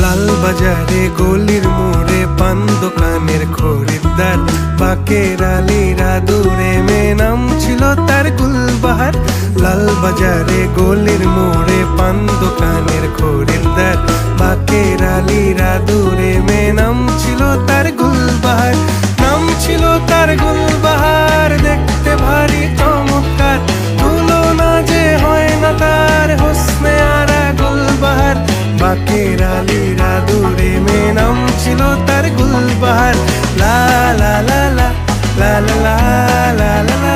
লাল বাজারে গলির মোড়ে পান দোকানের খরিদ্দার, বাকের আলীরা দূরে মেয়ে নাম ছিল তার গুলবাহার। লাল বাজারে গলির মোড়ে পান দোকানের খরিদ্দার, বাকের আলীরা দূরে মেয়ে নাম ছিল তার গুলবাহার। নাম ছিল তার গুলবাহার, দেখতে ভারী চমৎকার, তুলনা যে হয় না তার হোসনে আরা গুলবাহার। বাকের আলীরা দূরে মেয়ে নাম ছিল তার গুলবাহার। লা লা লা লা লা লা লা লা লা।